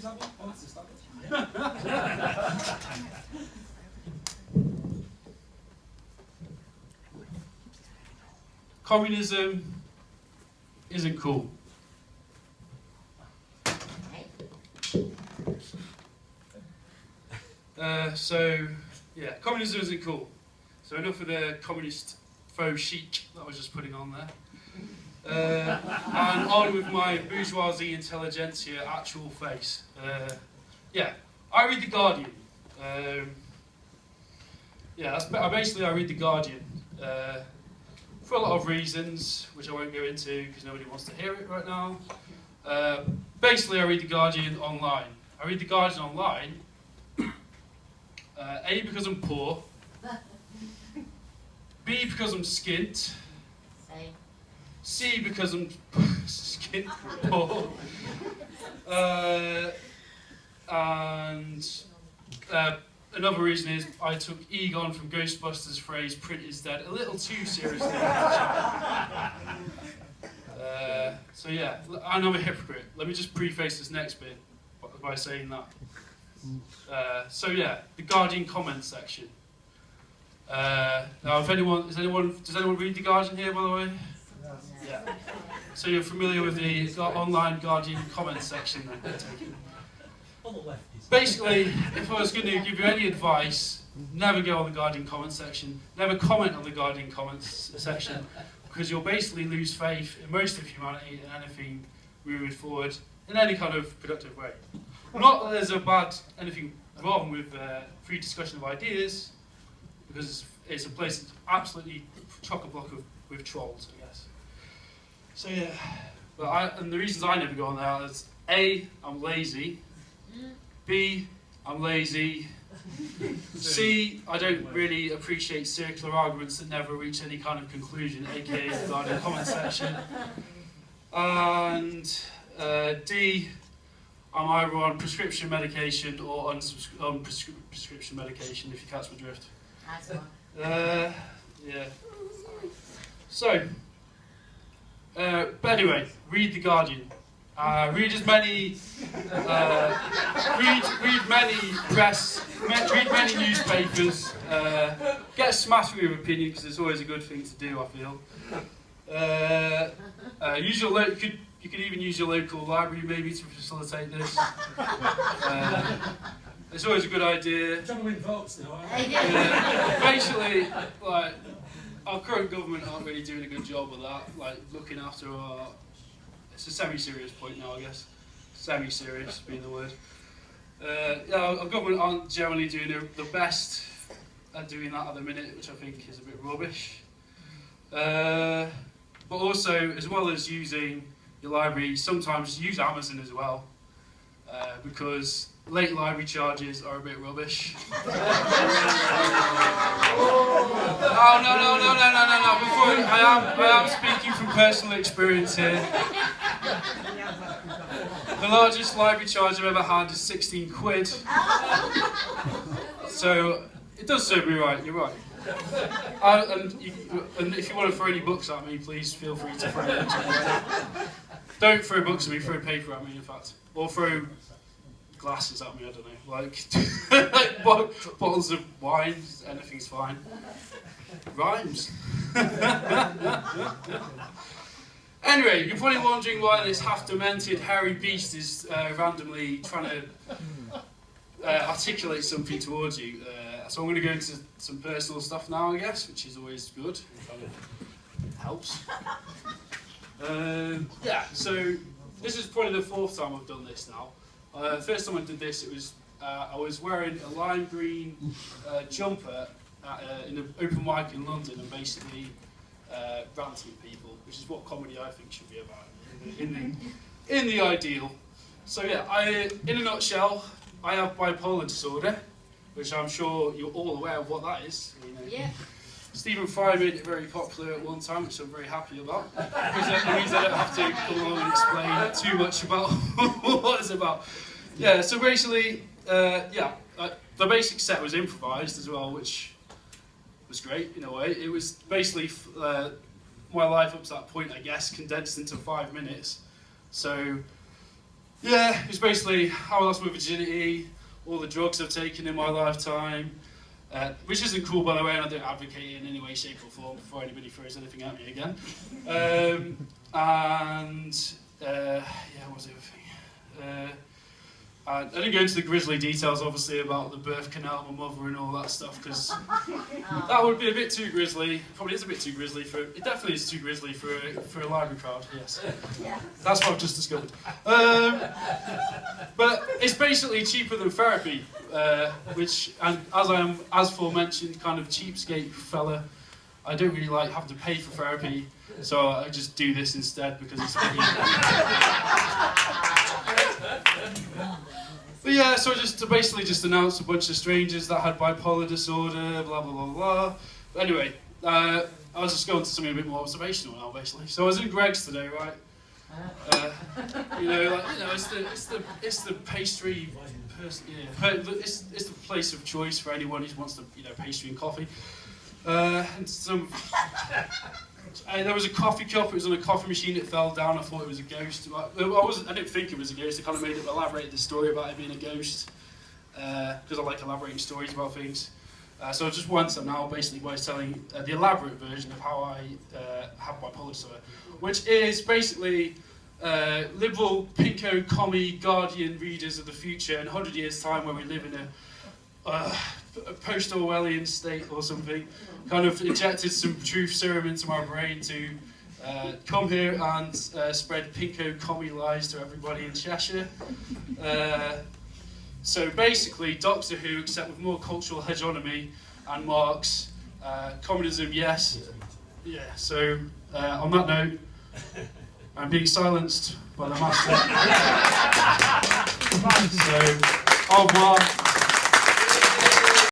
use that one? Oh, that's the Standup. Communism isn't cool. Communism isn't cool. So enough of the communist faux chic that I was just putting on there. And on with my bourgeoisie intelligentsia actual face. I read The Guardian. Basically I read The Guardian for a lot of reasons, which I won't go into because nobody wants to hear it right now. Basically I read The Guardian online. I read The Guardian online, A, because I'm poor, B, because I'm skint, C, because I'm skint poor, and another reason is I took Egon from Ghostbusters' phrase "print is dead" a little too seriously. And I'm a hypocrite. Let me just preface this next bit by saying that. The Guardian comment section. Now, does anyone read The Guardian here, by the way? Yeah. So you're familiar with the online Guardian comment section then, I take it. Basically, if I was going to give you any advice, never go on the Guardian comment section, never comment on the Guardian comments section, because you'll basically lose faith in most of humanity and anything moving forward in any kind of productive way. Not that there's anything wrong with free discussion of ideas, because it's a place that's absolutely chock-a-block with trolls, I guess. So and the reasons I never go on there is A, I'm lazy, B, I'm lazy, C, I don't really appreciate circular arguments that never reach any kind of conclusion, aka the Guardian comment section, and D, I'm either on prescription medication or on prescription medication, if you catch my drift. But anyway, read The Guardian. Read as many, read many newspapers. Get a smattering of opinion, because it's always a good thing to do, I feel. You could even use your local library maybe to facilitate this. It's always a good idea. I'm trying to win votes now. Basically, like, our current government aren't really doing a good job of that, like looking after our. It's a semi-serious point now, I guess. Semi-serious being the word. Our government aren't generally doing the best at doing that at the minute, which I think is a bit rubbish. But also, as well as using your library, sometimes use Amazon as well, because late library charges are a bit rubbish. No. I am speaking from personal experience here. The largest library charge I've ever had is 16 quid. So it does serve me right. You're right. And if you want to throw any books at me, please feel free to throw books at me. Don't throw books at me, throw paper at me, in fact. Or throw glasses at me, I don't know. Like bottles of wine, anything's fine. Rhymes. Anyway, you're probably wondering why this half-demented hairy beast is randomly trying to articulate something towards you. So I'm going to go into some personal stuff now, I guess, which is always good. It kind of helps. So this is probably the fourth time I've done this now. First time I did this, it was I was wearing a lime green jumper in an open mic in London, and basically ranting at people, which is what comedy I think should be about in the ideal. So in a nutshell, I have bipolar disorder, which I'm sure you're all aware of what that is. You know. Yeah. Stephen Fry made it very popular at one time, which I'm very happy about, because that means I don't have to come along and explain too much about what it's about. Yeah, so basically, the basic set was improvised as well, which was great in a way. It was basically my life up to that point, I guess, condensed into 5 minutes. So Yeah, it's basically how I lost my virginity, all the drugs I've taken in my lifetime, which isn't cool, by the way, and I don't advocate it in any way, shape or form before anybody throws anything at me again. What was the other thing? I didn't go into the grisly details, obviously, about the birth canal of my mother and all that stuff, because that would be a bit too grisly. Probably is a bit too grisly for. It definitely is too grisly for a library crowd. Yes, that's what I've just discovered. But it's basically cheaper than therapy, which, and as I am, as aforementioned, kind of cheapskate fella, I don't really like having to pay for therapy, so I just do this instead because it's. But yeah, so to basically just announce a bunch of strangers that had bipolar disorder, blah blah blah blah. But anyway, I was just going to something a bit more observational now, basically. So I was in Greg's today, right? It's the pastry person, yeah. It's the place of choice for anyone who wants pastry and coffee. And there was a coffee cup. It was on a coffee machine. It fell down. I thought it was a ghost. I didn't think it was a ghost. I kind of elaborated the story about it being a ghost because I like elaborating stories about things. So just once, I'm now basically telling the elaborate version of how I have bipolar disorder, which is basically liberal, pinko, commie, Guardian readers of the future in 100 years' time, when we live in a post-Orwellian state or something, kind of injected some truth serum into my brain to come here and spread pinko commie lies to everybody in Cheshire. So basically, Doctor Who, except with more cultural hegemony and Marx. Communism, yes. Yeah, so on that note, I'm being silenced by the master. So, au revoir.